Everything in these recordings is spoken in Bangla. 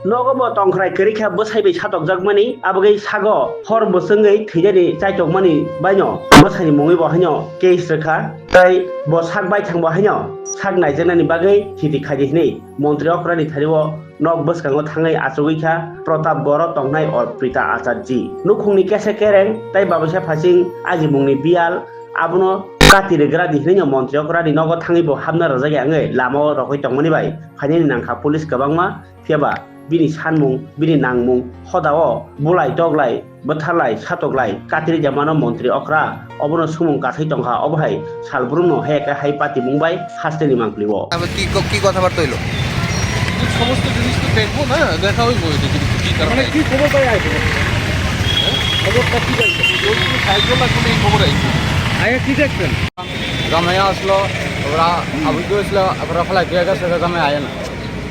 Nogobo tongkrai kerikha bosai satok jagmani abagai sago hor bosengai thijani chaitokmani baino bosai mungi bo hanyo case rekha tai bo sak bai thangbo hanyo sak naijanani bagai hiti khaji hini মন্ত্রী অক্রানি থারিও নক বসকাঙ্গো থাঙ্গাই আচুগিখা প্রতাপ বড় টংনাই অর প্রিতা আচার্যি নুখুংনি কেসে কেরেং তাই বাবুসা ফাসিং আজি মুংনি বিয়াল আবুনো কাতিরে গ্রাদি হিনি মন্ত্রী অক্রানি নগ থাঙ্গিবো হামনা রাজাগে আঙে লামো রকই টংমনি বাই ফাইনি নাংখা পুলিশ গবাংমা ফেবা বিনি সানমুং বিনি নাংমুং হদাও বুলাই টগলাই বথালাই সাতগলাই কাতিরি জামানো মন্ত্রী অক্রা অবনো সুমুং কাথাই টংখা অবহাই সালব্রুনো হেকা হাই পাতি মুংবাই হাসতেনি মাংলিবো কি কথাবার্তা হইলো সমস্ত জিনিস তো দেখবো না দেখা হইব কি কারণে কি খবর পাই আইবো খবরটা কি পাইছে ওই সাহায্য লাগবে এই খবর আইছে আয়া কি দেখছেন জামাইয়া আসলো ওরা আবুল করেছিল ওরা ফেলাই দিয়ে গেছে জামাই আয় না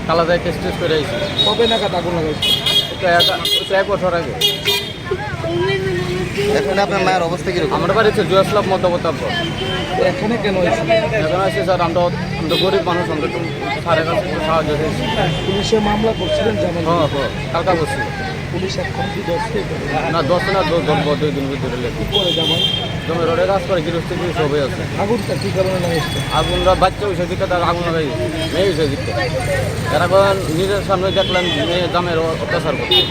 কালা যায় টেস্ট টেস্ট করে আইছে কবে নাগাদ আগুন লাগাইছে এক বছর আগে এখন আপনার মায়ের অবস্থা কিরকম? আমার বাড়ি হচ্ছে জুয়াসলাভ মধ্যবতাব্য এখানে কেন হয়েছে এখন আসছে স্যার আমরা গরিব মানুষ আমরা একটু স্যারের কাছে একটু সাহায্য দিয়েছি পুলিশে মামলা করছিলেন জামাই হ্যাঁ হ্যাঁ কালকা করছি পুলিশ এখন কি দশে না 10 না 2 দিন ভিতরে লেগে করে জামাই জমি রোডে কাজ করে গৃহস্থী সবই আছে আগুনটা কি কারণে লাগাইছে আগুনরা বাচ্চা হয়েছে দিকে তার আগুন লাগাই মেয়ে হয়েছে দিকে এরা এখন নিজের সামনে দেখলেন মেয়ে দামের অত্যাচার করছে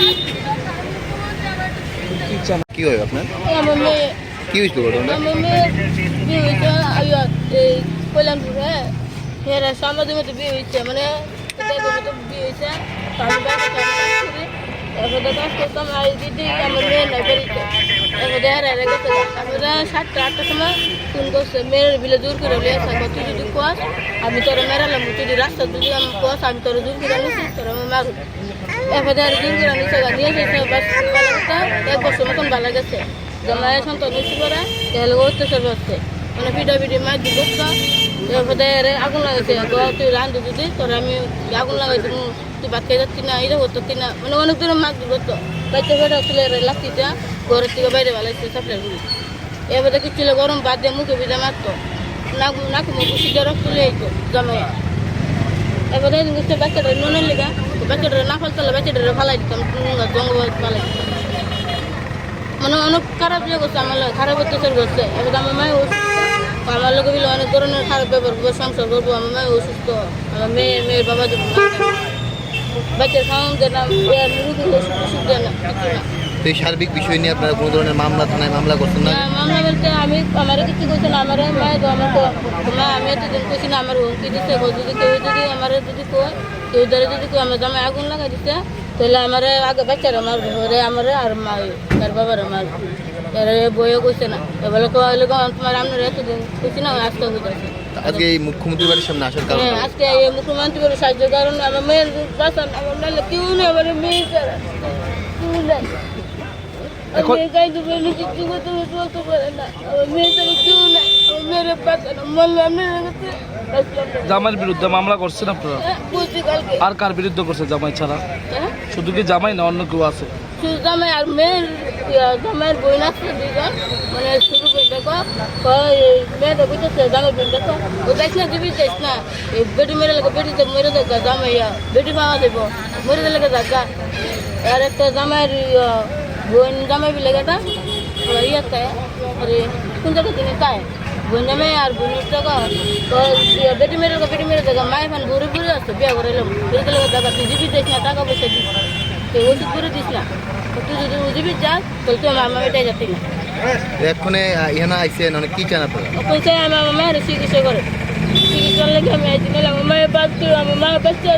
কি চান কি হয় আপনার? আমার মেয়ে কি হয়েছিল ঘটনাটা? আমার মেয়ে বিয়ে হয়েছে এই কল্যাণপুরে হেরা সমাজের মতো বিয়ে হয়েছে মানে মতো বিয়ে হয়েছে আমি বাড়িতে কাজ করি এরপরে কাজ করতাম আর দিদি আমার মেয়ে নাই বাড়িতে এরপরে হেরা গেছে আমরা 7টা-8টার সময় ফোন করছে মেয়ের বিলে দূর করে লিয়ে আসা তুই যদি কোয়াস আমি তোরা মেরালাম তুই যদি রাস্তা যদি আমি কোয়াস আমি তোরা দূর করে নিছি তোরা আমি মারু এরপরে দূর করে নিছে নিয়ে গেছে বাস 1 বছর মতন ভালো গেছে জামাই সন্তান নিচ্ছি করে তাহলে অত্যাচার করছে মানে পিডাপিডি মার দি করতো এরপরে আগুন লাগাইছে তুই রান্ধু যদি তোর আমি আগুন লাগাইছি তুই ভাত খেয়ে যাচ্ছি না এটা করতো কিনা মানে অনেক দূরে মাছ দি করতো বাচ্চা ফেটা তুলে লাগছিটা ঘরের থেকে বাইরে ভালাইছে সাপ্লাই করি এরপরে কিছু ছিল গরম বাদ দিয়ে মুখে ভিজা মারতো নাক মুখে সিজা রক্ত তুলে আইতো জামাই এরপরে বাচ্চাটা নুনের লেগা বাচ্চাটা না ফেলতে বাচ্চাটা ফালাই দিতাম জঙ্গল ফালাই দিতাম মানে অনেক খারাপ ইয়ে করছে আমার খারাপ অত্যাচার করছে এবার আমার মায়ের অসুস্থ আমার লোক বলে অনেক ধরনের খারাপ ব্যবহার করবো সংসার করবো আমার মায়ের অসুস্থ আমার মেয়ের বাবা দেবো বাচ্চার খাওয়ান দেয় না রুগী ওষুধ দেয় না কিছু না তো এই সার্বিক বিষয় নিয়ে আপনারা কোনো ধরনের মামলা থানায় মামলা করছেন না? মামলা বলতে আমি আমার কিছু করছে না আমার মায়ের তো আমার মা আমি এতদিন করছি না আমার হুমকি দিচ্ছে যদি কেউ যদি আমার যদি কয় কেউ ধরে যদি কেউ আমার জামায় আগুন লাগাই দিচ্ছে তাহলে আমার আগে বাচ্চারা মারবে ওরে আমার আর মা তার বাবার মারবে এর বইও করছে না এবারে তোমার আপনার এতদিন করছি না আজকে হয়ে যাচ্ছে আজকে এই মুখ্যমন্ত্রী বাড়ির সামনে আসার কারণ? হ্যাঁ আজকে এই মুখ্যমন্ত্রী বলে সাহায্য কারণ আমার মেয়ের বাসান আমার নাহলে কেউ নেই আমার মেয়ে ছাড়া কেউ নেই আমি একাই তো বেরো কিছু করতে চলতে পারে না আমার মেয়ে ছাড়া কেউ নেই আমার মেয়ের বাসান বললো আপনার কাছে জামাইয়ের বিরুদ্ধে মামলা করছেন আপনারা বলছি কালকে আর কার বিরুদ্ধে করছে জামাই ছাড়া হ্যাঁ শুধু কি জামাই না অন্য কেউ আছে শুধু জামাই আর জামাইয়ের বই নাচছে দুজন মানে শুরু করে দেখো মেয়েটা বুঝতেছে জামাই বোন দেখো ও দেখ না দিবি দেখ না এই বেটি মেরে লাগে বেটি মেরে দেখা জামাইয়া বেটি পাওয়া দেবো মেরে দিলে দেখা আর একটা জামাইয়ের বোন জামাই বিলে গেটা ইয়াতে আরে কোন জায়গা তিনি তাই বোন জামাই আর বোনের টাকা বেটি মেরে দেখা মায়ের ফান ঘুরে ঘুরে আসতো বিয়া করে এলাম বেরে দিলে দেখা তুই দিবি দেখ না টাকা পয়সা দিস ওষুধ করে দিস না তুই যদি উজিবি যাস তাহলে তুই আমার এটাই যাতি না এক্ষণে ইহানা আইসেন অনেক কি চান আপনারা? পয়সা আমার মায়ের চিকিৎসা করে চিকিৎসার লেগে আমি আইছি না আমার মায়ের বাচ্চা আমার মায়ের বাচ্চা